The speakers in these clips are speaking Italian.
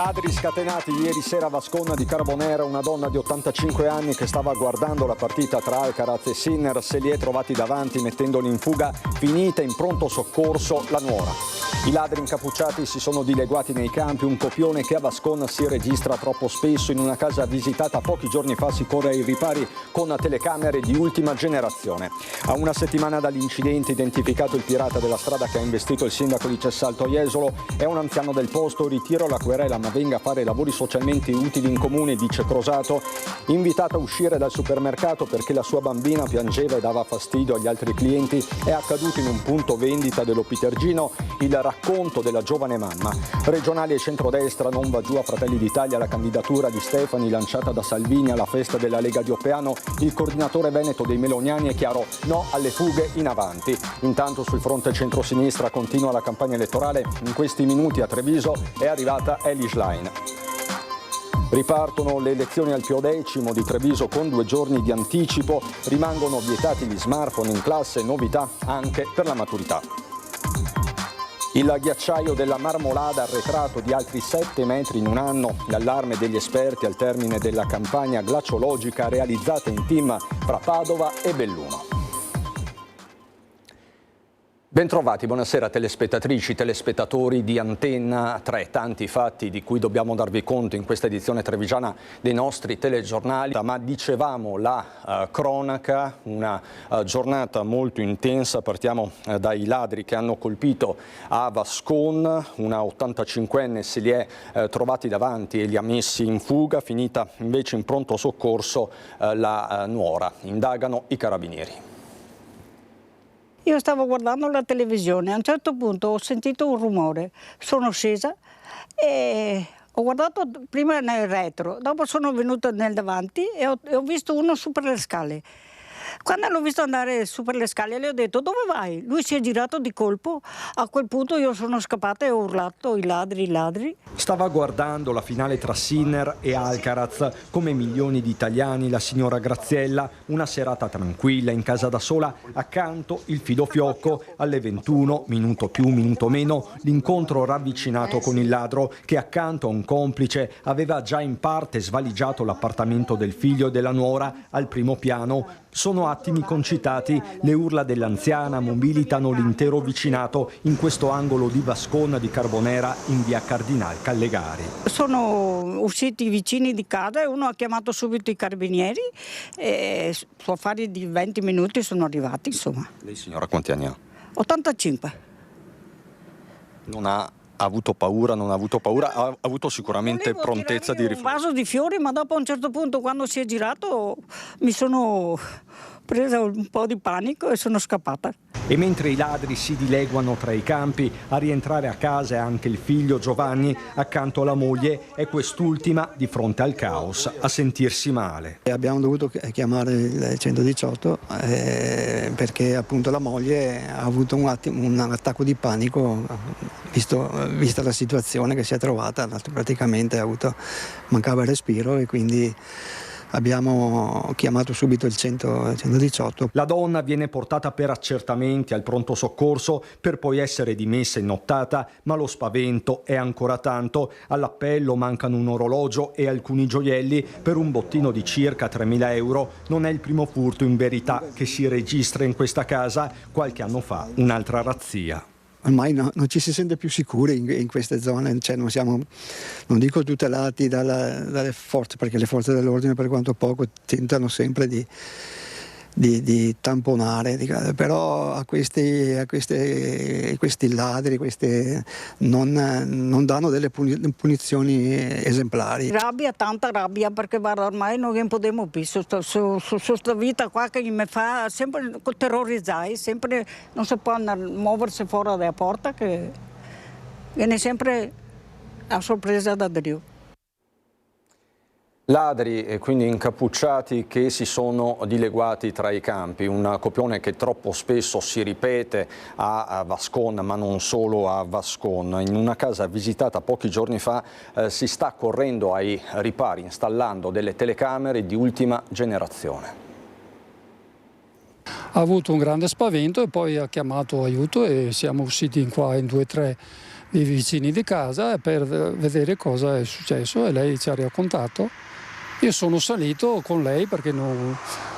Ladri scatenati ieri sera a Vascona di Carbonera, una donna di 85 anni che stava guardando la partita tra Alcaraz e Sinner se li è trovati davanti mettendoli in fuga, finita in pronto soccorso la nuora. I ladri incappucciati si sono dileguati nei campi, un copione che a Vascona si registra troppo spesso. In una casa visitata pochi giorni fa si corre ai ripari con telecamere di ultima generazione. A una settimana dall'incidente, identificato il pirata della strada che ha investito il sindaco di Cessalto Jesolo, è un anziano del posto. Ritiro la querela ma venga a fare lavori socialmente utili in comune, dice Crosato, invitato a uscire dal supermercato perché la sua bambina piangeva e dava fastidio agli altri clienti. È accaduto in un punto vendita dello Pitergino. Il racconto della giovane mamma. Regionali e centrodestra, non va giù a Fratelli d'Italia la candidatura di Stefani lanciata da Salvini alla festa della Lega di Oppeano. Il coordinatore veneto dei Meloniani è chiaro: no alle fughe in avanti. Intanto sul fronte centrosinistra continua la campagna elettorale. In questi minuti a Treviso è arrivata Elly Schlein. Ripartono le elezioni al P10 di Treviso con 2 giorni di anticipo. Rimangono vietati gli smartphone in classe, novità anche per la maturità. Il ghiacciaio della Marmolada arretrato di altri 7 metri in un anno. L'allarme degli esperti al termine della campagna glaciologica realizzata in team fra Padova e Belluno. Bentrovati, buonasera telespettatrici, telespettatori di Antenna 3. Tanti fatti di cui dobbiamo darvi conto in questa edizione trevigiana dei nostri telegiornali, ma dicevamo la cronaca, una giornata molto intensa. Partiamo dai ladri che hanno colpito a Vascon, una 85enne se li è trovati davanti e li ha messi in fuga, finita invece in pronto soccorso la nuora. Indagano i carabinieri. Io stavo guardando la televisione, a un certo punto ho sentito un rumore, sono scesa e ho guardato prima nel retro, dopo sono venuta nel davanti e ho visto uno su per le scale. Quando l'ho visto andare su per le scale le ho detto: dove vai? Lui si è girato di colpo, a quel punto io sono scappata e ho urlato: i ladri, i ladri. Stava guardando la finale tra Sinner e Alcaraz, come milioni di italiani, la signora Graziella, una serata tranquilla in casa da sola, accanto il filofiocco. Alle 21, minuto più, minuto meno, l'incontro ravvicinato con il ladro che accanto a un complice aveva già in parte svaligiato l'appartamento del figlio e della nuora al primo piano. Sono attimi concitati, le urla dell'anziana mobilitano l'intero vicinato in questo angolo di Vascona di Carbonera in via Cardinal Callegari. Sono usciti i vicini di casa e uno ha chiamato subito i carabinieri e su affari di 20 minuti sono arrivati, insomma. Lei signora quanti anni ha? 85. Non ha avuto paura, non ha avuto paura, ha avuto sicuramente prontezza di riflesso. Un vaso di fiori, ma dopo a un certo punto, quando si è girato, mi sono presa un po' di panico e sono scappata. E mentre i ladri si dileguano tra i campi, a rientrare a casa è anche il figlio Giovanni, accanto alla moglie, e quest'ultima di fronte al caos a sentirsi male. Abbiamo dovuto chiamare il 118 perché appunto la moglie ha avuto un attacco di panico, vista la situazione che si è trovata, praticamente mancava il respiro e quindi abbiamo chiamato subito il 118. La donna viene portata per accertamenti al pronto soccorso per poi essere dimessa in nottata, ma lo spavento è ancora tanto. All'appello mancano un orologio e alcuni gioielli per un bottino di circa 3.000 euro. Non è il primo furto in verità che si registra in questa casa. Qualche anno fa un'altra razzia. Ormai non ci si sente più sicuri in queste zone, cioè non dico tutelati dalle forze, perché le forze dell'ordine per quanto poco tentano sempre di tamponare, però a questi ladri non danno delle punizioni esemplari. Rabbia, tanta rabbia, perché guarda, ormai non possiamo più su questa vita qua che mi fa sempre terrorizzare, sempre non si può muoversi fuori dalla porta, che viene sempre a sorpresa da Dio. Ladri e quindi incappucciati che si sono dileguati tra i campi, un copione che troppo spesso si ripete a Vascon, ma non solo a Vascon. In una casa visitata pochi giorni fa si sta correndo ai ripari installando delle telecamere di ultima generazione. Ha avuto un grande spavento e poi ha chiamato aiuto e siamo usciti in qua in 2 o 3 i vicini di casa per vedere cosa è successo e lei ci ha raccontato. Io sono salito con lei perché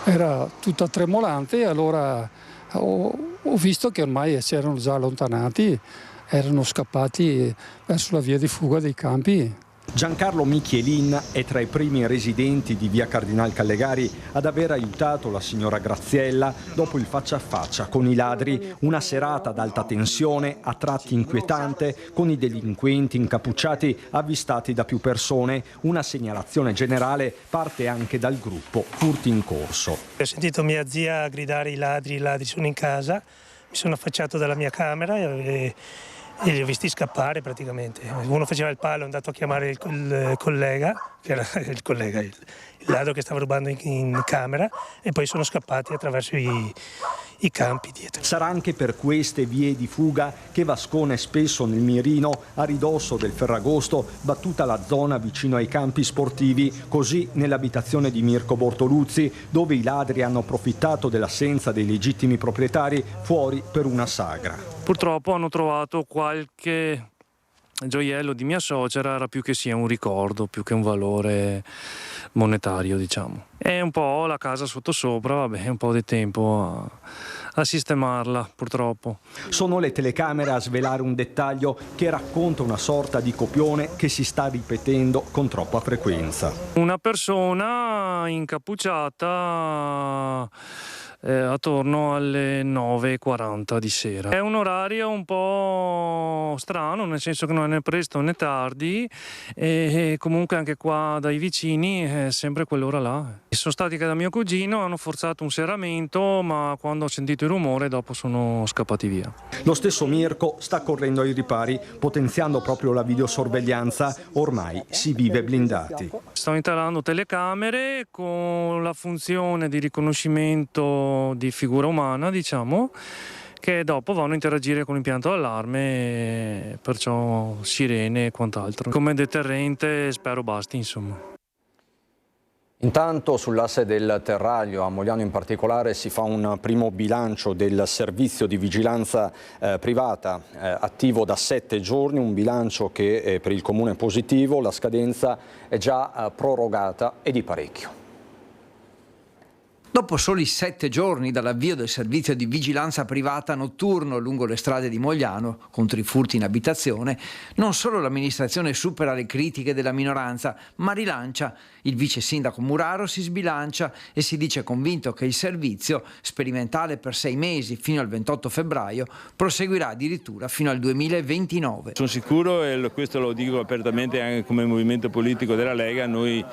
era tutta tremolante e allora ho visto che ormai si erano già allontanati, erano scappati verso la via di fuga dei campi. Giancarlo Michielin è tra i primi residenti di via Cardinal Callegari ad aver aiutato la signora Graziella dopo il faccia a faccia con i ladri, una serata ad alta tensione, a tratti inquietante, con i delinquenti incappucciati avvistati da più persone. Una segnalazione generale parte anche dal gruppo Furti in Corso. Ho sentito mia zia gridare i ladri sono in casa, mi sono affacciato dalla mia camera e li ho visti scappare praticamente. Uno faceva il palo, è andato a chiamare il collega, che era il ladro che stava rubando in camera, e poi sono scappati attraverso i campi dietro. Sarà anche per queste vie di fuga che Vascone spesso nel mirino, a ridosso del Ferragosto, battuta la zona vicino ai campi sportivi, così nell'abitazione di Mirko Bortoluzzi, dove i ladri hanno approfittato dell'assenza dei legittimi proprietari fuori per una sagra. Purtroppo hanno trovato qualche gioiello di mia suocera, era più che sia un ricordo, più che un valore monetario, diciamo. E un po' la casa sottosopra, vabbè, un po' di tempo a sistemarla, purtroppo. Sono le telecamere a svelare un dettaglio che racconta una sorta di copione che si sta ripetendo con troppa frequenza. Una persona incappucciata attorno alle 9:40 di sera. È un orario un po' strano, nel senso che non è né presto né tardi, e comunque anche qua dai vicini è sempre quell'ora là. Sono stati che da mio cugino, hanno forzato un serramento, ma quando ho sentito il rumore dopo sono scappati via. Lo stesso Mirko sta correndo ai ripari, potenziando proprio la videosorveglianza. Ormai si vive blindati. Sto installando telecamere con la funzione di riconoscimento di figura umana, diciamo, che dopo vanno a interagire con l'impianto d'allarme, perciò sirene e quant'altro. Come deterrente spero basti, insomma. Intanto sull'asse del Terraglio, a Mogliano in particolare, si fa un primo bilancio del servizio di vigilanza privata attivo da 7 giorni, un bilancio che per il Comune è positivo, la scadenza è già prorogata e di parecchio. Dopo soli 7 giorni dall'avvio del servizio di vigilanza privata notturno lungo le strade di Mogliano contro i furti in abitazione, non solo l'amministrazione supera le critiche della minoranza, ma rilancia. Il vice sindaco Muraro si sbilancia e si dice convinto che il servizio, sperimentale per 6 mesi fino al 28 febbraio, proseguirà addirittura fino al 2029. Sono sicuro, e questo lo dico apertamente anche come movimento politico della Lega, noi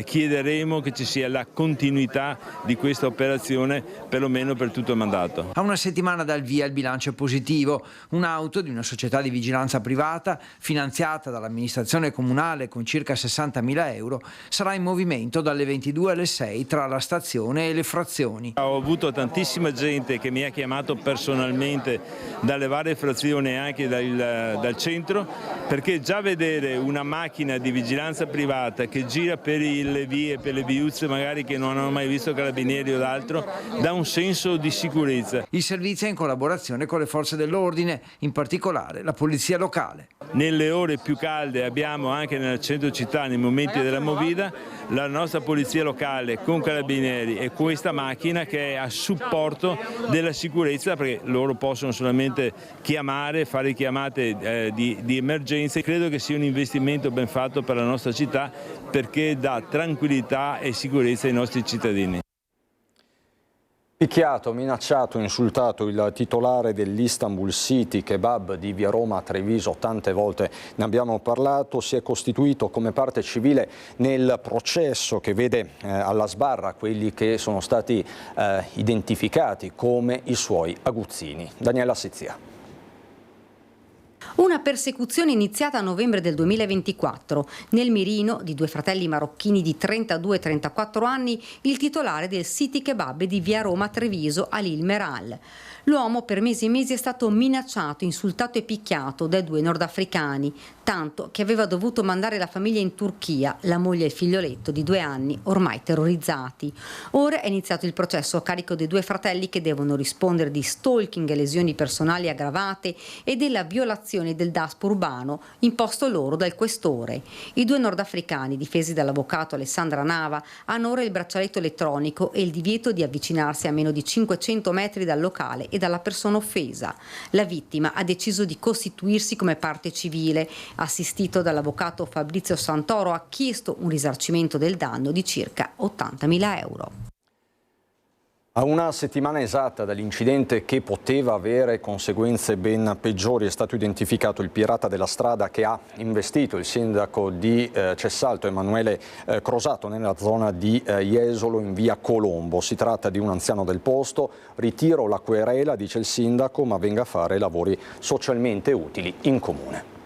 chiederemo che ci sia la continuità di questa operazione perlomeno per tutto il mandato. A una settimana dal via il bilancio è positivo. Un'auto di una società di vigilanza privata finanziata dall'amministrazione comunale con circa 60.000 euro sarà in movimento dalle 22 alle 6 tra la stazione e le frazioni. Ho avuto tantissima gente che mi ha chiamato personalmente dalle varie frazioni e anche dal centro, perché già vedere una macchina di vigilanza privata che gira per le vie, per le viuzze magari che non hanno mai visto carabinieri o altro, dà un senso di sicurezza. Il servizio è in collaborazione con le forze dell'ordine, in particolare la polizia locale. Nelle ore più calde abbiamo anche nel centro città, nei momenti della movida, la nostra polizia locale con carabinieri e questa macchina che è a supporto della sicurezza, perché loro possono solamente chiamare, fare chiamate di emergenza. Credo che sia un investimento ben fatto per la nostra città, perché dà tranquillità e sicurezza ai nostri cittadini. Picchiato, minacciato, insultato il titolare dell'Istanbul City Kebab di via Roma a Treviso, tante volte ne abbiamo parlato, si è costituito come parte civile nel processo che vede alla sbarra quelli che sono stati identificati come i suoi aguzzini. Daniela Sizia. Una persecuzione iniziata a novembre del 2024. Nel mirino di 2 fratelli marocchini di 32 e 34 anni, il titolare del City Kebab di via Roma Treviso, Halil Meral. L'uomo per mesi e mesi è stato minacciato, insultato e picchiato dai 2 nordafricani, tanto che aveva dovuto mandare la famiglia in Turchia, la moglie e il figlioletto di 2 anni ormai terrorizzati. Ora è iniziato il processo a carico dei 2 fratelli che devono rispondere di stalking e lesioni personali aggravate e della violazione violazioni del DASPO urbano imposto loro dal questore. I due nordafricani, difesi dall'avvocato Alessandra Nava, hanno ora il braccialetto elettronico e il divieto di avvicinarsi a meno di 500 metri dal locale e dalla persona offesa. La vittima ha deciso di costituirsi come parte civile. Assistito dall'avvocato Fabrizio Santoro, ha chiesto un risarcimento del danno di circa 80.000 euro. A una settimana esatta dall'incidente che poteva avere conseguenze ben peggiori è stato identificato il pirata della strada che ha investito il sindaco di Cessalto, Emanuele Crosato, nella zona di Jesolo in via Colombo. Si tratta di un anziano del posto. Ritiro la querela, dice il sindaco, ma venga a fare lavori socialmente utili in comune.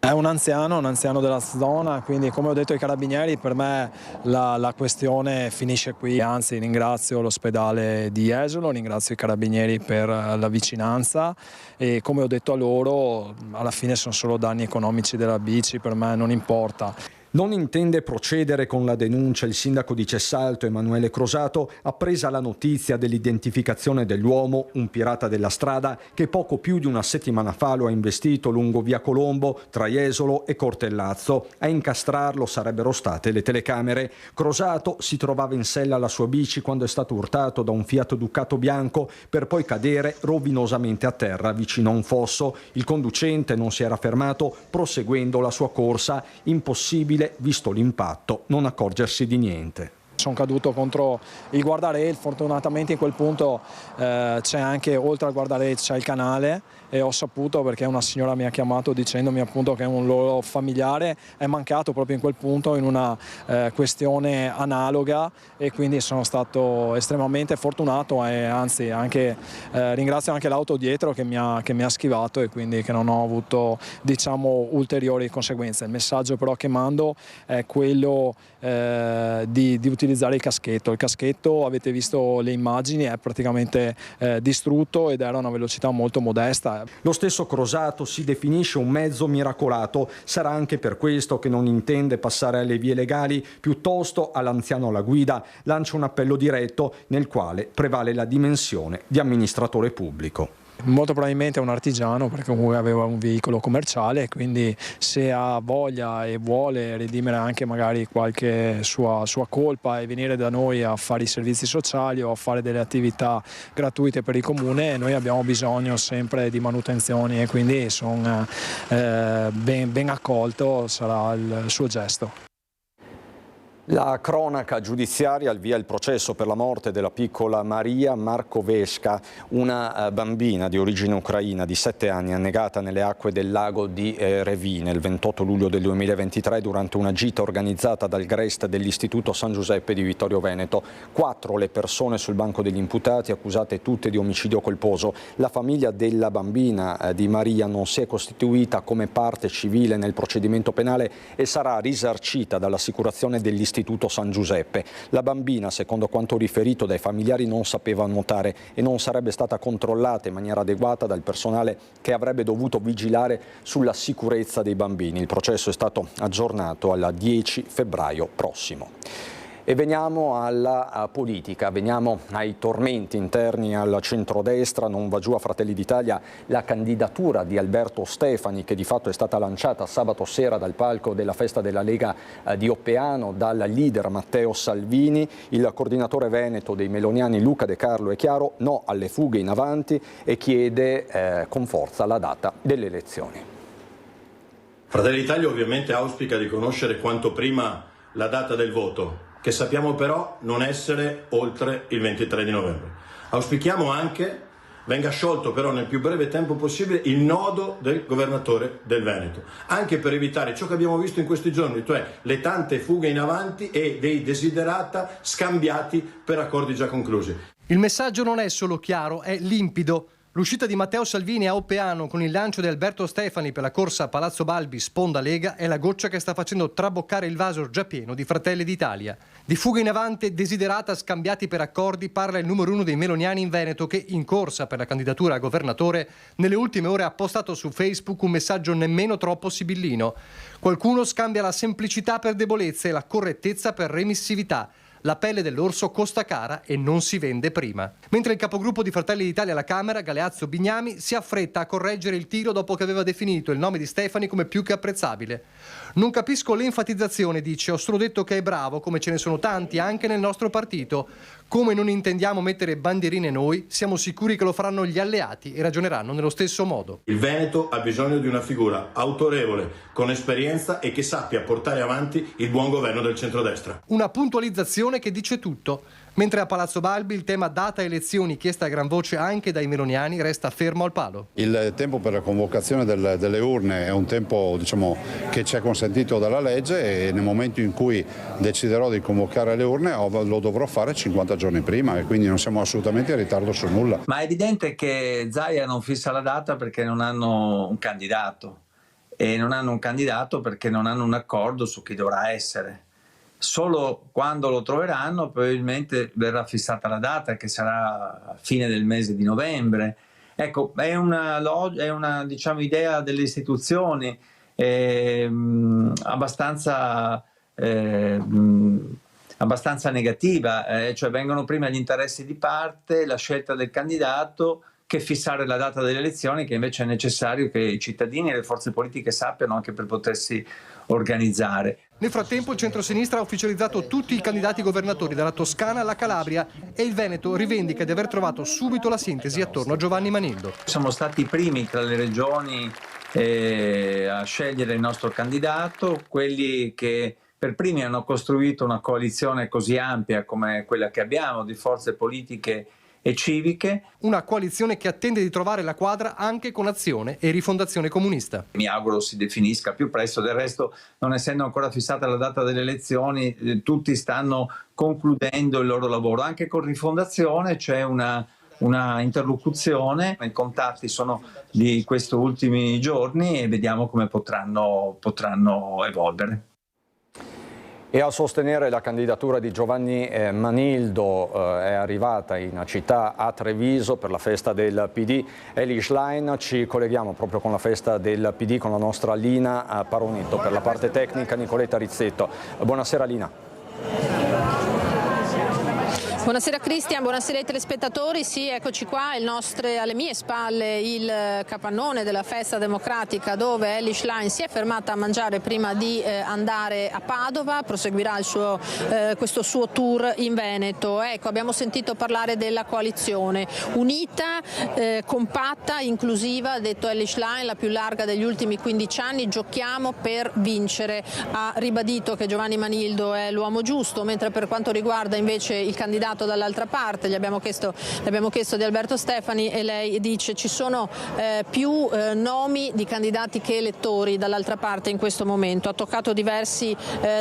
È un anziano della zona, quindi come ho detto ai carabinieri, per me la questione finisce qui. Anzi, ringrazio l'ospedale di Jesolo, ringrazio i carabinieri per la vicinanza e come ho detto a loro, alla fine sono solo danni economici della bici, per me non importa. Non intende procedere con la denuncia. Il sindaco di Cessalto, Emanuele Crosato, appresa la notizia dell'identificazione dell'uomo, un pirata della strada, che poco più di una settimana fa lo ha investito lungo via Colombo, tra Jesolo e Cortellazzo. A incastrarlo sarebbero state le telecamere. Crosato si trovava in sella alla sua bici quando è stato urtato da un Fiat Ducato bianco per poi cadere rovinosamente a terra vicino a un fosso. Il conducente non si era fermato, proseguendo la sua corsa. Impossibile, visto l'impatto, non accorgersi di niente. Sono caduto contro il guardrail, fortunatamente in quel punto c'è anche, oltre al guardrail c'è il canale e ho saputo, perché una signora mi ha chiamato dicendomi appunto che un loro familiare è mancato proprio in quel punto in una questione analoga e quindi sono stato estremamente fortunato e anzi anche ringrazio anche l'auto dietro che mi ha schivato e quindi che non ho avuto, diciamo, ulteriori conseguenze. Il messaggio però che mando è quello di utilizzare il caschetto. Il caschetto, avete visto le immagini, è praticamente distrutto ed era a una velocità molto modesta. Lo stesso Crosato si definisce un mezzo miracolato. Sarà anche per questo che non intende passare alle vie legali, piuttosto all'anziano alla guida lancia un appello diretto nel quale prevale la dimensione di amministratore pubblico. Molto probabilmente è un artigiano, perché comunque aveva un veicolo commerciale, quindi se ha voglia e vuole redimere anche magari qualche sua colpa e venire da noi a fare i servizi sociali o a fare delle attività gratuite per il comune, noi abbiamo bisogno sempre di manutenzioni e quindi sono ben accolto sarà il suo gesto. La cronaca giudiziaria al via il processo per la morte della piccola Maria Markovesca, una bambina di origine ucraina di 7 anni annegata nelle acque del lago di Revine il 28 luglio del 2023 durante una gita organizzata dal GREST dell'Istituto San Giuseppe di Vittorio Veneto. 4 le persone sul banco degli imputati, accusate tutte di omicidio colposo. La famiglia della bambina di Maria non si è costituita come parte civile nel procedimento penale e sarà risarcita dall'assicurazione dell'Istituto San Giuseppe. La bambina, secondo quanto riferito dai familiari, non sapeva nuotare e non sarebbe stata controllata in maniera adeguata dal personale che avrebbe dovuto vigilare sulla sicurezza dei bambini. Il processo è stato aggiornato al 10 febbraio prossimo. E veniamo alla politica, veniamo ai tormenti interni al centrodestra. Non va giù a Fratelli d'Italia la candidatura di Alberto Stefani, che di fatto è stata lanciata sabato sera dal palco della festa della Lega di Oppeano dal leader Matteo Salvini. Il coordinatore veneto dei meloniani Luca De Carlo è chiaro, no alle fughe in avanti e chiede con forza la data delle elezioni. Fratelli d'Italia ovviamente auspica di conoscere quanto prima la data del voto, che sappiamo però non essere oltre il 23 di novembre. Auspichiamo anche venga sciolto però nel più breve tempo possibile il nodo del governatore del Veneto, anche per evitare ciò che abbiamo visto in questi giorni, cioè le tante fughe in avanti e dei desiderata scambiati per accordi già conclusi. Il messaggio non è solo chiaro, è limpido. L'uscita di Matteo Salvini a Oppeano con il lancio di Alberto Stefani per la corsa a Palazzo Balbi sponda Lega è la goccia che sta facendo traboccare il vaso già pieno di Fratelli d'Italia. Di fuga in avanti e desiderata scambiati per accordi parla il numero 1 dei meloniani in Veneto che, in corsa per la candidatura a governatore, nelle ultime ore ha postato su Facebook un messaggio nemmeno troppo sibillino. Qualcuno scambia la semplicità per debolezza e la correttezza per remissività. la pelle dell'orso costa cara e non si vende prima. Mentre il capogruppo di Fratelli d'Italia alla Camera, Galeazzo Bignami, si affretta a correggere il tiro dopo che aveva definito il nome di Stefani come più che apprezzabile. Non capisco l'enfatizzazione, dice, ho solo detto che è bravo, come ce ne sono tanti anche nel nostro partito. Come non intendiamo mettere bandierine noi, siamo sicuri che lo faranno gli alleati e ragioneranno nello stesso modo. Il Veneto ha bisogno di una figura autorevole, con esperienza e che sappia portare avanti il buon governo del centrodestra. Una puntualizzazione che dice tutto. Mentre a Palazzo Balbi il tema data elezioni, chiesta a gran voce anche dai meloniani, resta fermo al palo. Il tempo per la convocazione delle urne è un tempo, che ci è consentito dalla legge, e nel momento in cui deciderò di convocare le urne lo dovrò fare 50 giorni prima, e quindi non siamo assolutamente in ritardo su nulla. Ma è evidente che Zaia non fissa la data perché non hanno un candidato, e non hanno un candidato perché non hanno un accordo su chi dovrà essere. Solo quando lo troveranno probabilmente verrà fissata la data, che sarà a fine del mese di novembre. Ecco, è una idea delle istituzioni abbastanza negativa, cioè vengono prima gli interessi di parte, la scelta del candidato, che fissare la data delle elezioni, che invece è necessario che i cittadini e le forze politiche sappiano anche per potersi organizzare. Nel frattempo il centrosinistra ha ufficializzato tutti i candidati governatori dalla Toscana alla Calabria, e il Veneto rivendica di aver trovato subito la sintesi attorno a Giovanni Manildo. Siamo stati i primi tra le regioni a scegliere il nostro candidato, quelli che per primi hanno costruito una coalizione così ampia come quella che abbiamo di forze politiche e civiche. Una coalizione che attende di trovare la quadra anche con Azione e Rifondazione Comunista. Mi auguro si definisca più presto, del resto non essendo ancora fissata la data delle elezioni, tutti stanno concludendo il loro lavoro. Anche con Rifondazione c'è una interlocuzione, i contatti sono di questi ultimi giorni e vediamo come potranno evolvere. E a sostenere la candidatura di Giovanni Manildo è arrivata in città a Treviso per la festa del PD Eli Schlein. Ci colleghiamo proprio con la festa del PD con la nostra Lina Paronetto, per la parte tecnica Nicoletta Rizzetto. Buonasera Lina. Buonasera Cristian, buonasera ai telespettatori. Sì, eccoci qua, alle mie spalle il capannone della festa democratica, dove Eli Schlein si è fermata a mangiare prima di andare a Padova, proseguirà questo suo tour in Veneto. Ecco, abbiamo sentito parlare della coalizione unita, compatta, inclusiva, ha detto Eli Schlein, la più larga degli ultimi 15 anni, giochiamo per vincere. Ha ribadito che Giovanni Manildo è l'uomo giusto, mentre per quanto riguarda invece il candidato dall'altra parte, gli abbiamo chiesto di Alberto Stefani, e lei dice ci sono più nomi di candidati che elettori dall'altra parte in questo momento. Ha toccato diversi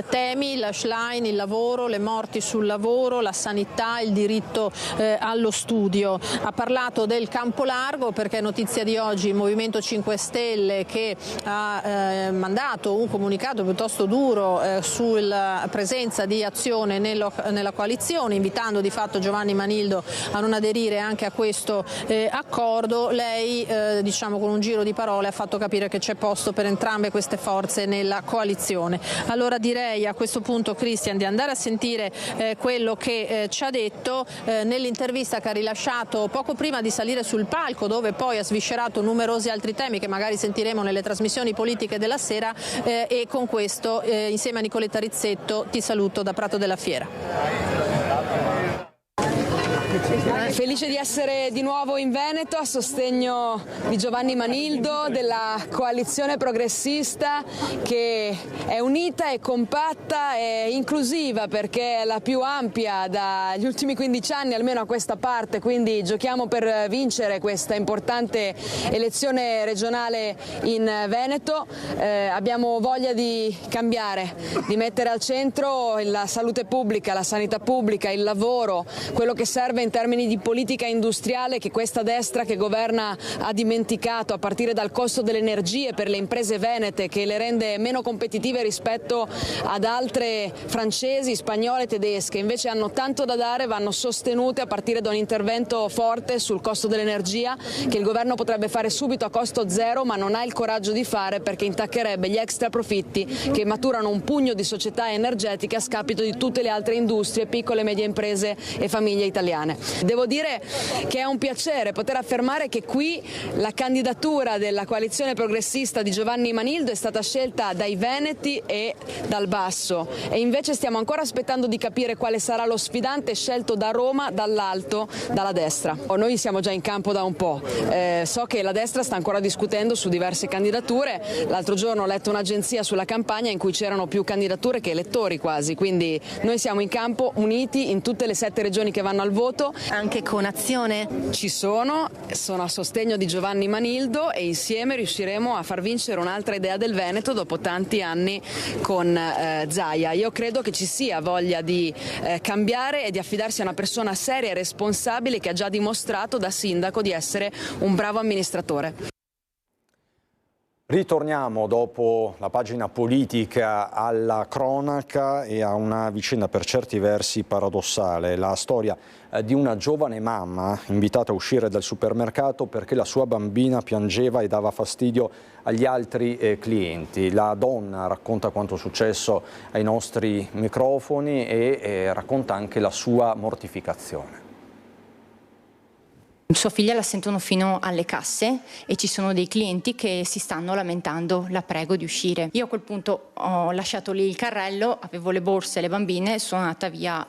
temi, la Schlein, il lavoro, le morti sul lavoro, la sanità, il diritto allo studio. Ha parlato del campo largo, perché è notizia di oggi il Movimento 5 Stelle che ha mandato un comunicato piuttosto duro sulla presenza di Azione nella coalizione, invitando di fatto Giovanni Manildo a non aderire anche a questo accordo. Lei, con un giro di parole, ha fatto capire che c'è posto per entrambe queste forze nella coalizione. Allora direi a questo punto, Cristian, di andare a sentire quello che ci ha detto nell'intervista che ha rilasciato poco prima di salire sul palco, dove poi ha sviscerato numerosi altri temi che magari sentiremo nelle trasmissioni politiche della sera, e con questo, insieme a Nicoletta Rizzetto, ti saluto da Prato della Fiera. Felice di essere di nuovo in Veneto a sostegno di Giovanni Manildo, della coalizione progressista che è unita, è compatta e inclusiva, perché è la più ampia dagli ultimi 15 anni, almeno a questa parte, quindi giochiamo per vincere questa importante elezione regionale in Veneto. Abbiamo voglia di cambiare, di mettere al centro la salute pubblica, la sanità pubblica, il lavoro, quello che serve in termini di politica industriale che questa destra che governa ha dimenticato, a partire dal costo delle energie per le imprese venete che le rende meno competitive rispetto ad altre francesi, spagnole, tedesche, invece hanno tanto da dare, vanno sostenute a partire da un intervento forte sul costo dell'energia che il governo potrebbe fare subito a costo zero, ma non ha il coraggio di fare perché intaccherebbe gli extra profitti che maturano un pugno di società energetiche a scapito di tutte le altre industrie, piccole e medie imprese e famiglie italiane. Devo dire che è un piacere poter affermare che qui la candidatura della coalizione progressista di Giovanni Manildo è stata scelta dai veneti e dal basso e invece stiamo ancora aspettando di capire quale sarà lo sfidante scelto da Roma, dall'alto, dalla destra. Noi siamo già in campo da un po', so che la destra sta ancora discutendo su diverse candidature, l'altro giorno ho letto un'agenzia sulla campagna in cui c'erano più candidature che elettori quasi, quindi noi siamo in campo uniti in tutte le 7 regioni che vanno al voto. Anche con Azione? Ci sono a sostegno di Giovanni Manildo e insieme riusciremo a far vincere un'altra idea del Veneto dopo tanti anni con Zaia. Io credo che ci sia voglia di cambiare e di affidarsi a una persona seria e responsabile che ha già dimostrato da sindaco di essere un bravo amministratore. Ritorniamo dopo la pagina politica alla cronaca e a una vicenda per certi versi paradossale, la storia di una giovane mamma invitata a uscire dal supermercato perché la sua bambina piangeva e dava fastidio agli altri clienti. La donna racconta quanto successo ai nostri microfoni e racconta anche la sua mortificazione. Sua figlia la sentono fino alle casse e ci sono dei clienti che si stanno lamentando, la prego di uscire. Io a quel punto ho lasciato lì il carrello, avevo le borse e le bambine, sono andata via,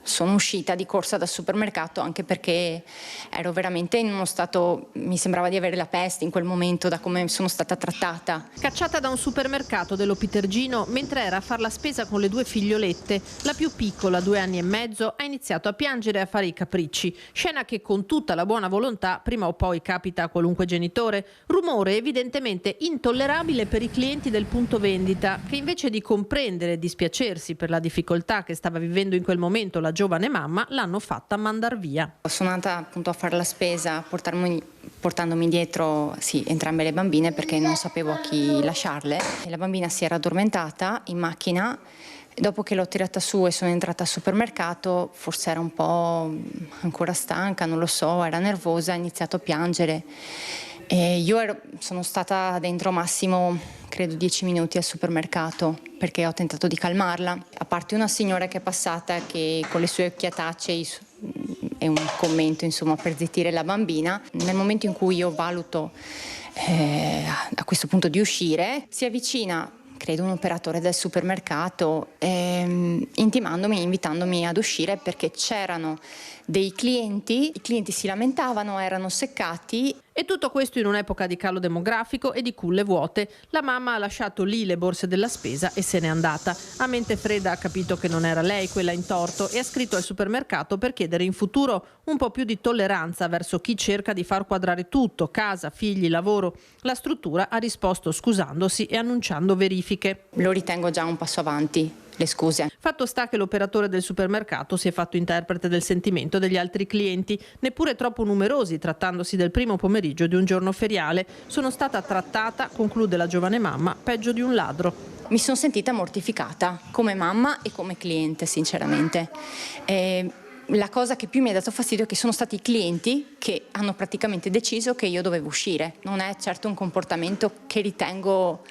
sono uscita di corsa dal supermercato anche perché ero veramente in uno stato, mi sembrava di avere la peste in quel momento da come sono stata trattata. Cacciata da un supermercato dello Pitergino mentre era a far la spesa con le 2 figliolette, la più piccola, 2 anni e mezzo, ha iniziato a piangere e a fare i capricci, scena che con tutta la buona volontà prima o poi capita a qualunque genitore, rumore evidentemente intollerabile per i clienti del punto vendita che invece di comprendere e dispiacersi per la difficoltà che stava vivendo in quel momento la giovane mamma, l'hanno fatta mandar via. Sono andata appunto a fare la spesa portandomi dietro entrambe le bambine perché non sapevo a chi lasciarle. E la bambina si era addormentata in macchina. Dopo che l'ho tirata su e sono entrata al supermercato, forse era un po' ancora stanca, non lo so, era nervosa, ha iniziato a piangere. E io sono stata dentro massimo, credo 10 minuti al supermercato perché ho tentato di calmarla. A parte una signora che è passata che con le sue occhiatacce e un commento insomma per zittire la bambina, nel momento in cui io valuto a questo punto di uscire, si avvicina credo un operatore del supermercato, intimandomi, invitandomi ad uscire perché c'erano dei clienti, i clienti si lamentavano, erano seccati. E tutto questo in un'epoca di calo demografico e di culle vuote. La mamma ha lasciato lì le borse della spesa e se n'è andata. A mente fredda ha capito che non era lei quella in torto e ha scritto al supermercato per chiedere in futuro un po' più di tolleranza verso chi cerca di far quadrare tutto, casa, figli, lavoro. La struttura ha risposto scusandosi e annunciando verifiche. Lo ritengo già un passo avanti. Le scuse. Fatto sta che l'operatore del supermercato si è fatto interprete del sentimento degli altri clienti, neppure troppo numerosi trattandosi del primo pomeriggio di un giorno feriale. Sono stata trattata, conclude la giovane mamma, peggio di un ladro. Mi sono sentita mortificata come mamma e come cliente, sinceramente. La cosa che più mi ha dato fastidio è che sono stati i clienti che hanno praticamente deciso che io dovevo uscire. Non è certo un comportamento che ritengo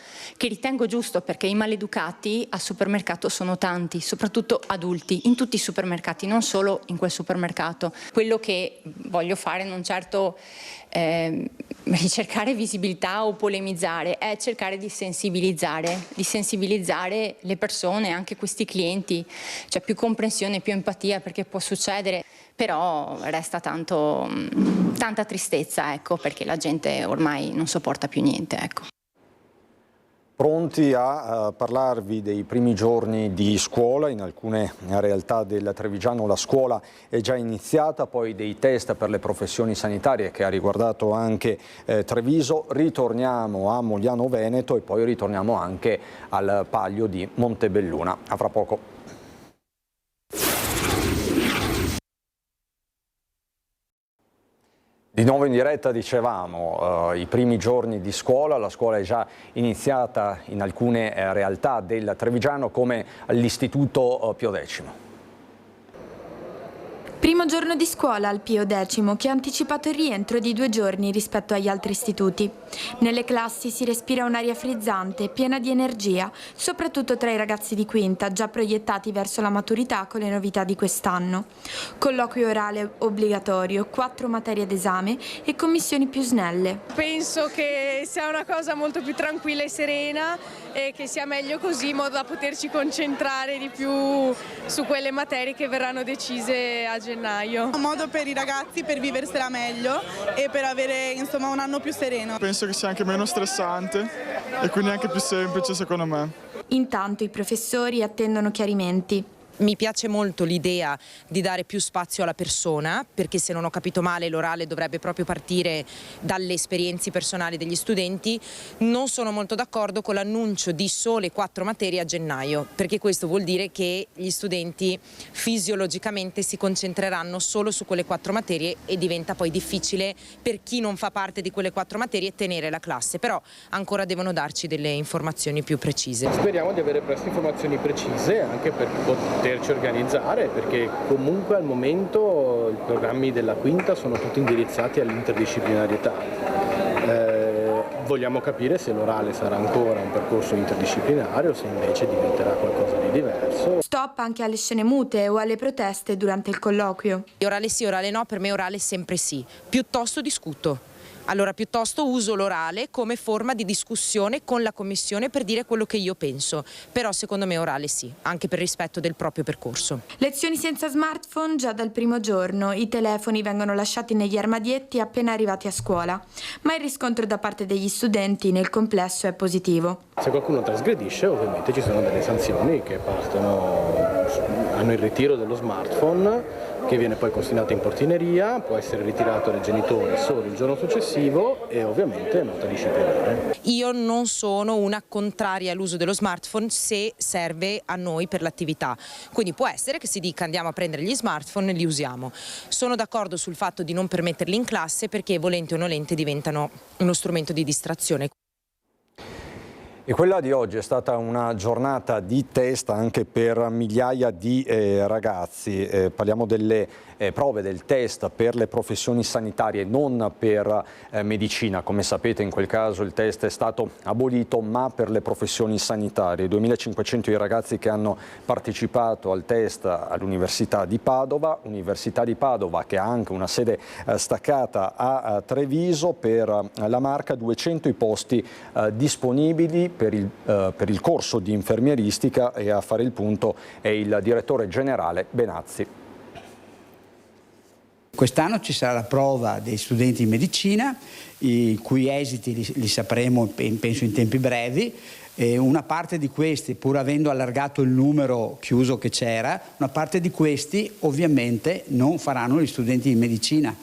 giusto, perché i maleducati al supermercato sono tanti, soprattutto adulti, in tutti i supermercati, non solo in quel supermercato. Quello che voglio fare non certo ricercare visibilità o polemizzare, è cercare di sensibilizzare le persone, anche questi clienti, c'è più comprensione, più empatia, perché può succedere, però resta tanta tristezza, ecco, perché la gente ormai non sopporta più niente, ecco. Pronti a parlarvi dei primi giorni di scuola. In alcune realtà del Trevigiano la scuola è già iniziata, poi dei test per le professioni sanitarie che ha riguardato anche Treviso. Ritorniamo a Mogliano Veneto e poi ritorniamo anche al Paglio di Montebelluna. A fra poco. nuovo in diretta dicevamo, i primi giorni di scuola, la scuola è già iniziata in alcune realtà del Trevigiano come l'Istituto Pio X. Primo giorno di scuola al Pio X, che ha anticipato il rientro di 2 giorni rispetto agli altri istituti. Nelle classi si respira un'aria frizzante, piena di energia, soprattutto tra i ragazzi di quinta, già proiettati verso la maturità con le novità di quest'anno. Colloquio orale obbligatorio, 4 materie d'esame e commissioni più snelle. Penso che sia una cosa molto più tranquilla e serena e che sia meglio così, in modo da poterci concentrare di più su quelle materie che verranno decise a gennaio. Un modo per i ragazzi per viversela meglio e per avere insomma un anno più sereno. Penso che sia anche meno stressante e quindi anche più semplice secondo me. Intanto i professori attendono chiarimenti. Mi piace molto l'idea di dare più spazio alla persona, perché se non ho capito male l'orale dovrebbe proprio partire dalle esperienze personali degli studenti. Non sono molto d'accordo con l'annuncio di sole 4 materie a gennaio, perché questo vuol dire che gli studenti fisiologicamente si concentreranno solo su quelle 4 materie e diventa poi difficile per chi non fa parte di quelle 4 materie tenere la classe, però ancora devono darci delle informazioni più precise. Speriamo di avere presto informazioni precise anche per poterci organizzare, perché comunque al momento i programmi della quinta sono tutti indirizzati all'interdisciplinarietà. Vogliamo capire se l'orale sarà ancora un percorso interdisciplinare o se invece diventerà qualcosa di diverso. Stop anche alle scene mute o alle proteste durante il colloquio. Orale sì, orale no, per me orale sempre sì. Piuttosto discuto. Allora piuttosto uso l'orale come forma di discussione con la commissione per dire quello che io penso, però secondo me orale sì, anche per rispetto del proprio percorso. Lezioni senza smartphone già dal primo giorno, i telefoni vengono lasciati negli armadietti appena arrivati a scuola, ma il riscontro da parte degli studenti nel complesso è positivo. Se qualcuno trasgredisce ovviamente ci sono delle sanzioni che hanno il ritiro dello smartphone, che viene poi consegnato in portineria, può essere ritirato dai genitori solo il giorno successivo e ovviamente nota disciplinare. Io non sono una contraria all'uso dello smartphone se serve a noi per l'attività, quindi può essere che si dica andiamo a prendere gli smartphone e li usiamo. Sono d'accordo sul fatto di non permetterli in classe perché volente o nolente diventano uno strumento di distrazione. E quella di oggi è stata una giornata di test anche per migliaia di ragazzi. Parliamo delle prove del test per le professioni sanitarie, non per medicina. Come sapete in quel caso il test è stato abolito, ma per le professioni sanitarie. 2500 i ragazzi che hanno partecipato al test all'Università di Padova. Università di Padova che ha anche una sede staccata a Treviso. Per la Marca 200 i posti disponibili per il corso di infermieristica, e a fare il punto è il direttore generale Benazzi. Quest'anno ci sarà la prova dei studenti di medicina, i cui esiti li sapremo penso in tempi brevi. Una parte di questi, pur avendo allargato il numero chiuso che c'era, una parte di questi ovviamente non faranno gli studenti di medicina,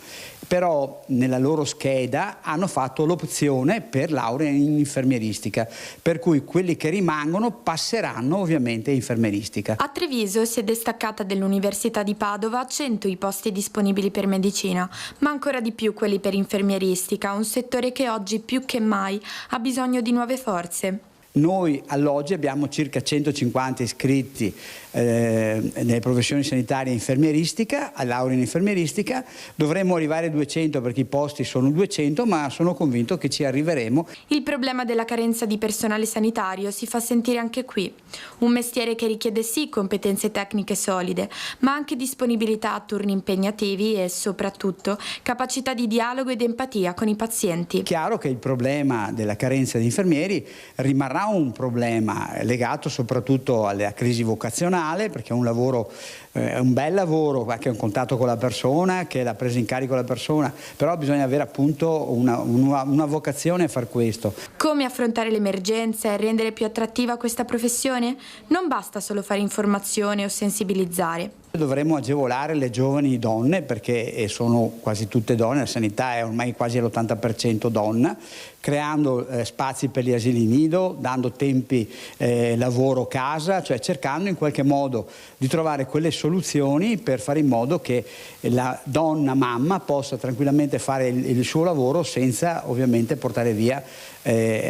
però nella loro scheda hanno fatto l'opzione per laurea in infermieristica, per cui quelli che rimangono passeranno ovviamente in infermieristica. A Treviso, sede staccata dell'Università di Padova, 100 i posti disponibili per medicina, ma ancora di più quelli per infermieristica, un settore che oggi più che mai ha bisogno di nuove forze. Noi all'oggi abbiamo circa 150 iscritti nelle professioni sanitarie e infermieristica, a laurea in infermieristica. Dovremmo arrivare a 200 perché i posti sono 200, ma sono convinto che ci arriveremo. Il problema della carenza di personale sanitario si fa sentire anche qui. Un mestiere che richiede sì competenze tecniche solide, ma anche disponibilità a turni impegnativi e soprattutto capacità di dialogo ed empatia con i pazienti. Chiaro che il problema della carenza di infermieri rimarrà un problema legato soprattutto alla crisi vocazionale, perché è un lavoro, un bel lavoro, che è un contatto con la persona, che è la presa in carico della persona, però bisogna avere appunto una vocazione a far questo. Come affrontare l'emergenza e rendere più attrattiva questa professione? Non basta solo fare informazione o sensibilizzare. Dovremmo agevolare le giovani donne, perché sono quasi tutte donne, la sanità è ormai quasi all'80% donna, creando spazi per gli asili nido, dando tempi lavoro-casa, cioè cercando in qualche modo di trovare quelle soluzioni per fare in modo che la donna mamma possa tranquillamente fare il suo lavoro senza ovviamente portare via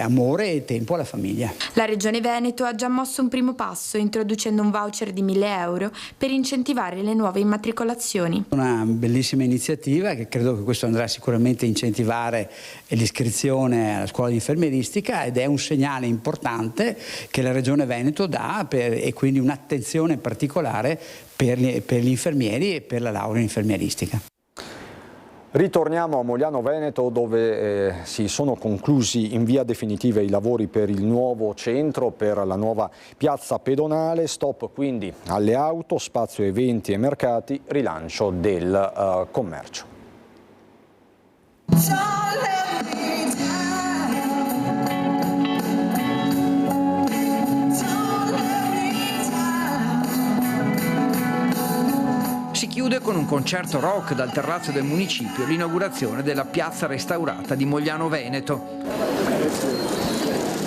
amore e tempo alla famiglia. La Regione Veneto ha già mosso un primo passo introducendo un voucher di 1.000 euro per incentivare le nuove immatricolazioni. Una bellissima iniziativa che credo che questo andrà sicuramente a incentivare l'iscrizione alla scuola di infermieristica ed è un segnale importante che la Regione Veneto dà e quindi un'attenzione particolare per gli infermieri e per la laurea in infermieristica. Ritorniamo a Mogliano Veneto, dove si sono conclusi in via definitiva i lavori per il nuovo centro, per la nuova piazza pedonale. Stop quindi alle auto, spazio eventi e mercati, rilancio del commercio. Si chiude con un concerto rock dal terrazzo del municipio l'inaugurazione della piazza restaurata di Mogliano Veneto.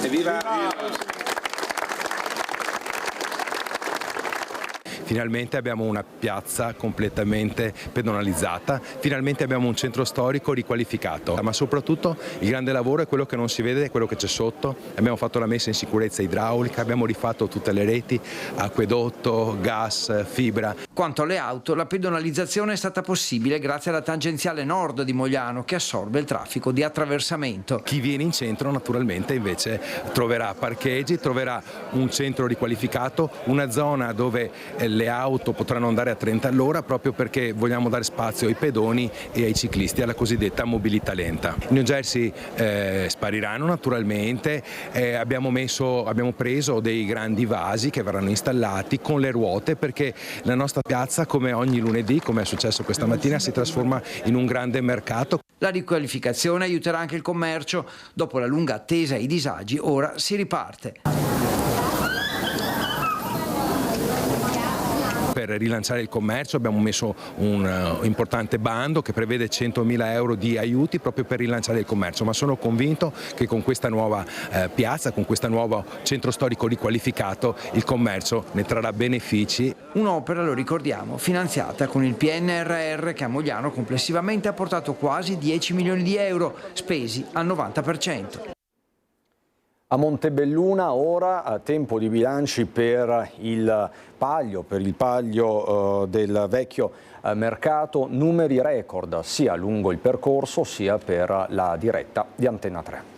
Evviva! Finalmente abbiamo una piazza completamente pedonalizzata, finalmente abbiamo un centro storico riqualificato, ma soprattutto il grande lavoro è quello che non si vede, è quello che c'è sotto. Abbiamo fatto la messa in sicurezza idraulica, abbiamo rifatto tutte le reti, acquedotto, gas, fibra. Quanto alle auto, la pedonalizzazione è stata possibile grazie alla tangenziale nord di Mogliano che assorbe il traffico di attraversamento. Chi viene in centro naturalmente invece troverà parcheggi, troverà un centro riqualificato, una zona dove le auto potranno andare a 30 all'ora proprio perché vogliamo dare spazio ai pedoni e ai ciclisti, alla cosiddetta mobilità lenta. I New Jersey spariranno naturalmente, abbiamo preso dei grandi vasi che verranno installati con le ruote perché la nostra piazza, come ogni lunedì, come è successo questa mattina, si trasforma in un grande mercato. La riqualificazione aiuterà anche il commercio. Dopo la lunga attesa e i disagi, ora si riparte. Per rilanciare il commercio abbiamo messo un importante bando che prevede 100.000 euro di aiuti proprio per rilanciare il commercio, ma sono convinto che con questa nuova piazza, con questo nuovo centro storico riqualificato, il commercio ne trarrà benefici. Un'opera, lo ricordiamo, finanziata con il PNRR che a Mogliano complessivamente ha portato quasi 10 milioni di euro, spesi al 90%. A Montebelluna ora tempo di bilanci per il Paglio del vecchio mercato, numeri record sia lungo il percorso sia per la diretta di Antenna 3.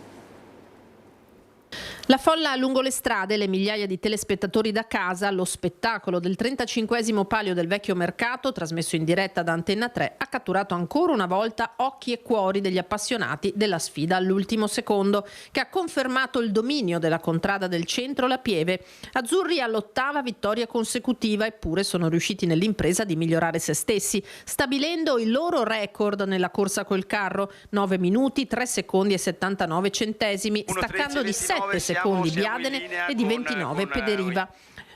La folla lungo le strade, le migliaia di telespettatori da casa, lo spettacolo del 35esimo Palio del vecchio mercato, trasmesso in diretta da Antenna 3, ha catturato ancora una volta occhi e cuori degli appassionati della sfida all'ultimo secondo, che ha confermato il dominio della contrada del centro, la Pieve. Azzurri all'8ª vittoria consecutiva, eppure sono riusciti nell'impresa di migliorare se stessi, stabilendo il loro record nella corsa col carro, 9 minuti, 3 secondi e 79 centesimi, staccando di 7 secondi Biadene e di 29 Pederiva.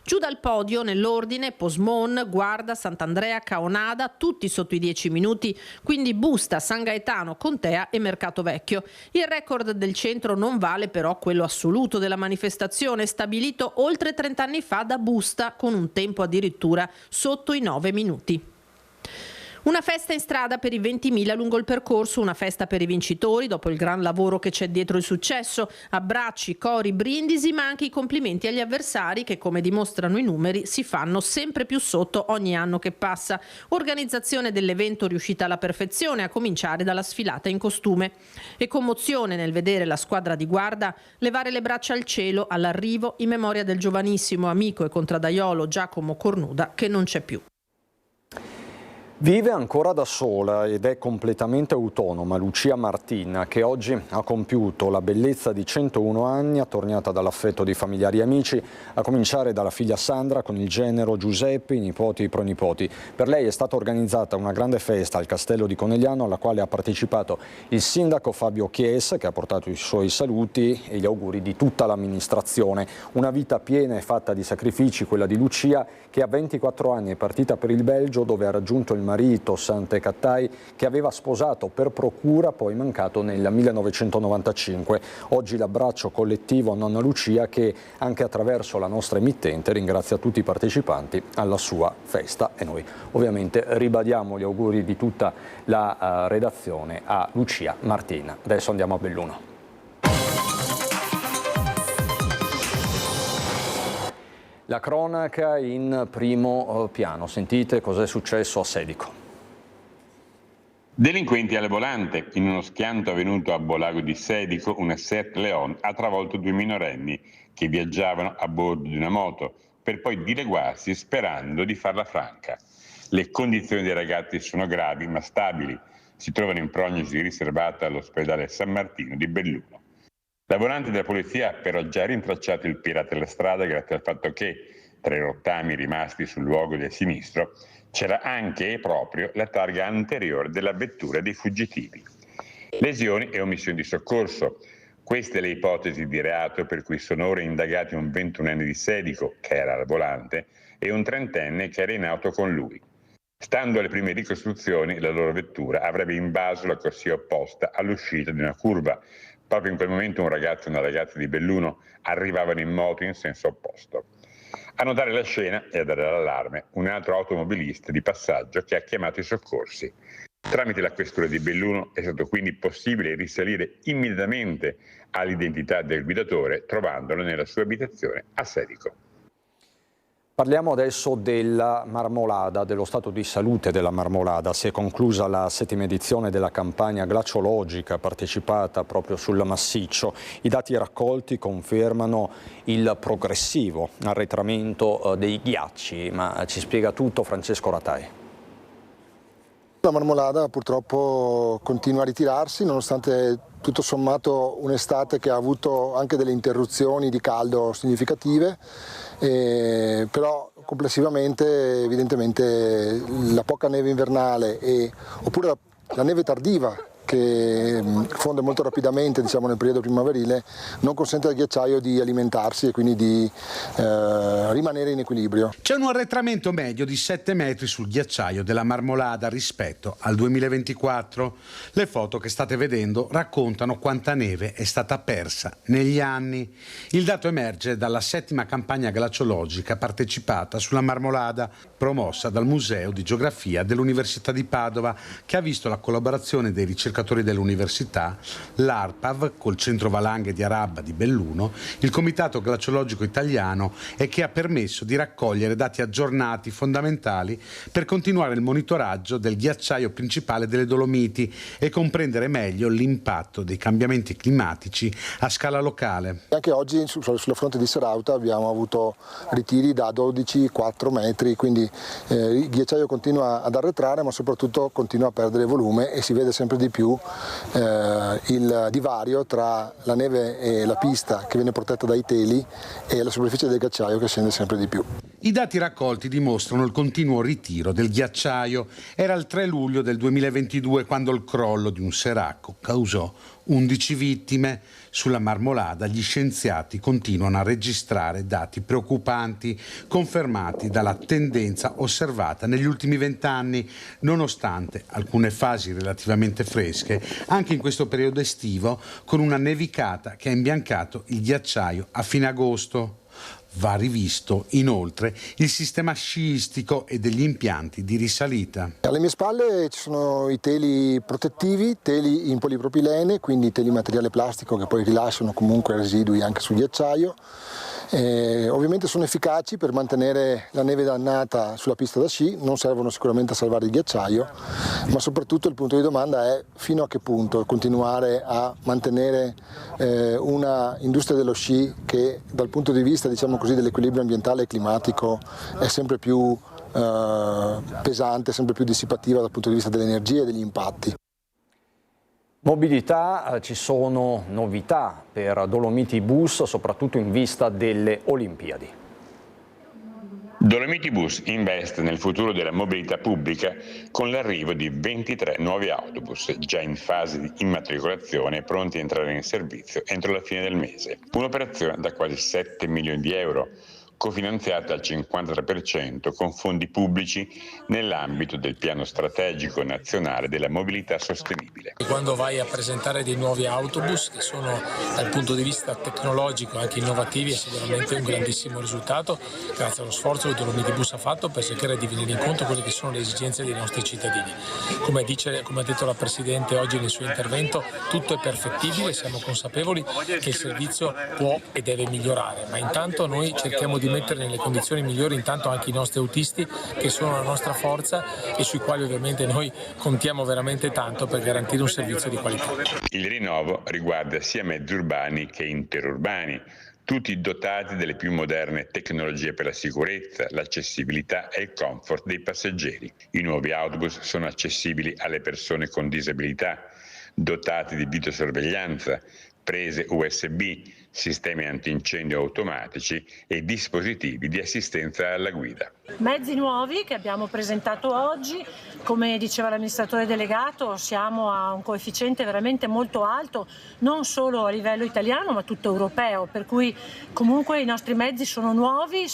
Giù dal podio nell'ordine Posmon, Guarda, Sant'Andrea, Caonada, tutti sotto i 10 minuti, quindi Busta, San Gaetano, Contea e Mercato Vecchio. Il record del centro non vale però quello assoluto della manifestazione, stabilito oltre 30 anni fa da Busta, con un tempo addirittura sotto i 9 minuti. Una festa in strada per i 20.000 lungo il percorso, una festa per i vincitori dopo il gran lavoro che c'è dietro il successo, abbracci, cori, brindisi, ma anche i complimenti agli avversari che, come dimostrano i numeri, si fanno sempre più sotto ogni anno che passa. Organizzazione dell'evento riuscita alla perfezione, a cominciare dalla sfilata in costume. E commozione nel vedere la squadra di Guarda levare le braccia al cielo all'arrivo in memoria del giovanissimo amico e contraddaiolo Giacomo Cornuda che non c'è più. Vive ancora da sola ed è completamente autonoma Lucia Martina, che oggi ha compiuto la bellezza di 101 anni, attorniata dall'affetto di familiari e amici, a cominciare dalla figlia Sandra con il genero Giuseppe, i nipoti e i pronipoti. Per lei è stata organizzata una grande festa al Castello di Conegliano, alla quale ha partecipato il sindaco Fabio Chies, che ha portato i suoi saluti e gli auguri di tutta l'amministrazione. Una vita piena e fatta di sacrifici, quella di Lucia, che a 24 anni è partita per il Belgio, dove ha raggiunto il marito Sante Cattai, che aveva sposato per procura, poi mancato nel 1995. Oggi l'abbraccio collettivo a nonna Lucia, che anche attraverso la nostra emittente ringrazia tutti i partecipanti alla sua festa, e noi ovviamente ribadiamo gli auguri di tutta la redazione a Lucia Martina. Adesso andiamo a Belluno. La cronaca in primo piano. Sentite cos'è successo a Sedico. Delinquenti alle volante. In uno schianto avvenuto a Bolago di Sedico, una Seat Leon ha travolto 2 minorenni che viaggiavano a bordo di una moto, per poi dileguarsi sperando di farla franca. Le condizioni dei ragazzi sono gravi ma stabili. Si trovano in prognosi riservata all'ospedale San Martino di Belluno. La volante della polizia ha però già rintracciato il pirata della strada, grazie al fatto che tra i rottami rimasti sul luogo del sinistro c'era anche e proprio la targa anteriore della vettura dei fuggitivi. Lesioni e omissioni di soccorso. Queste le ipotesi di reato per cui sono ora indagati un 21enne di Sedico, che era al volante, e un 30enne che era in auto con lui. Stando alle prime ricostruzioni, la loro vettura avrebbe invaso la corsia opposta all'uscita di una curva. Proprio in quel momento un ragazzo e una ragazza di Belluno arrivavano in moto in senso opposto. A notare la scena e a dare l'allarme un altro automobilista di passaggio che ha chiamato i soccorsi. Tramite la questura di Belluno è stato quindi possibile risalire immediatamente all'identità del guidatore, trovandolo nella sua abitazione a Sedico. Parliamo adesso della Marmolada, dello stato di salute della Marmolada. Si è conclusa la 7ª edizione della campagna glaciologica partecipata proprio sul massiccio. I dati raccolti confermano il progressivo arretramento dei ghiacci, ma ci spiega tutto Francesco Ratai. La Marmolada purtroppo continua a ritirarsi, nonostante tutto sommato un'estate che ha avuto anche delle interruzioni di caldo significative, però complessivamente evidentemente la poca neve invernale oppure la neve tardiva che fonde molto rapidamente, diciamo, nel periodo primaverile, non consente al ghiacciaio di alimentarsi e quindi di rimanere in equilibrio. C'è un arretramento medio di 7 metri sul ghiacciaio della Marmolada rispetto al 2024. Le foto che state vedendo raccontano quanta neve è stata persa negli anni. Il dato emerge dalla 7ª campagna glaciologica partecipata sulla Marmolada, promossa dal Museo di Geografia dell'Università di Padova, che ha visto la collaborazione dei ricercatori dell'università, l'ARPAV col centro valanghe di Arabba di Belluno, il Comitato Glaciologico Italiano, e che ha permesso di raccogliere dati aggiornati fondamentali per continuare il monitoraggio del ghiacciaio principale delle Dolomiti e comprendere meglio l'impatto dei cambiamenti climatici a scala locale. Anche oggi sulla fronte di Serauta abbiamo avuto ritiri da 12-4 metri, quindi il ghiacciaio continua ad arretrare, ma soprattutto continua a perdere volume e si vede sempre di più il divario tra la neve e la pista che viene protetta dai teli e la superficie del ghiacciaio che scende sempre di più. I dati raccolti dimostrano il continuo ritiro del ghiacciaio. Era il 3 luglio del 2022 quando il crollo di un seracco causò 11 vittime. Sulla Marmolada gli scienziati continuano a registrare dati preoccupanti, confermati dalla tendenza osservata negli ultimi 20 anni, nonostante alcune fasi relativamente fresche, anche in questo periodo estivo, con una nevicata che ha imbiancato il ghiacciaio a fine agosto. Va rivisto inoltre il sistema sciistico e degli impianti di risalita. Alle mie spalle ci sono i teli protettivi, teli in polipropilene, quindi teli in materiale plastico che poi rilasciano comunque residui anche sul ghiacciaio. Ovviamente sono efficaci per mantenere la neve dannata sulla pista da sci, non servono sicuramente a salvare il ghiacciaio, ma soprattutto il punto di domanda è fino a che punto continuare a mantenere una industria dello sci che dal punto di vista, diciamo così, dell'equilibrio ambientale e climatico è sempre più pesante, sempre più dissipativa dal punto di vista dell'energia e degli impatti. Mobilità, ci sono novità per Dolomiti Bus, soprattutto in vista delle Olimpiadi. Dolomiti Bus investe nel futuro della mobilità pubblica con l'arrivo di 23 nuovi autobus già in fase di immatricolazione e pronti a entrare in servizio entro la fine del mese. Un'operazione da quasi 7 milioni di euro, cofinanziata al 53% con fondi pubblici nell'ambito del piano strategico nazionale della mobilità sostenibile. Quando vai a presentare dei nuovi autobus che sono dal punto di vista tecnologico anche innovativi, è sicuramente un grandissimo risultato grazie allo sforzo che Dolomiti Bus ha fatto per cercare di venire incontro a quelle che sono le esigenze dei nostri cittadini. Come ha detto la Presidente oggi nel suo intervento, tutto è perfettibile, siamo consapevoli che il servizio può e deve migliorare, ma intanto noi cerchiamo di mettere nelle condizioni migliori intanto anche i nostri autisti, che sono la nostra forza e sui quali ovviamente noi contiamo veramente tanto per garantire un servizio di qualità. Il rinnovo riguarda sia mezzi urbani che interurbani, tutti dotati delle più moderne tecnologie per la sicurezza, l'accessibilità e il comfort dei passeggeri. I nuovi autobus sono accessibili alle persone con disabilità, dotati di videosorveglianza, prese USB, sistemi antincendio automatici e dispositivi di assistenza alla guida. Mezzi nuovi che abbiamo presentato oggi, come diceva l'amministratore delegato, siamo a un coefficiente veramente molto alto, non solo a livello italiano ma tutto europeo, per cui comunque i nostri mezzi sono nuovi,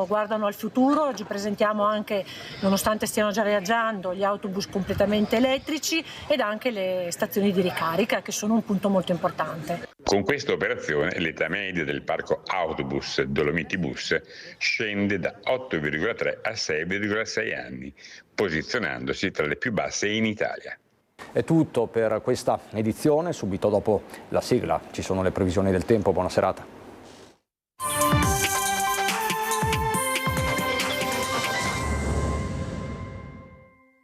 guardano al futuro. Oggi presentiamo anche, nonostante stiano già viaggiando, gli autobus completamente elettrici ed anche le stazioni di ricarica, che sono un punto molto importante. Con questa operazione l'età media del parco autobus Dolomiti Bus scende da 8,3 a 6,6 anni, posizionandosi tra le più basse in Italia. È tutto per questa edizione, subito dopo la sigla ci sono le previsioni del tempo, buona serata.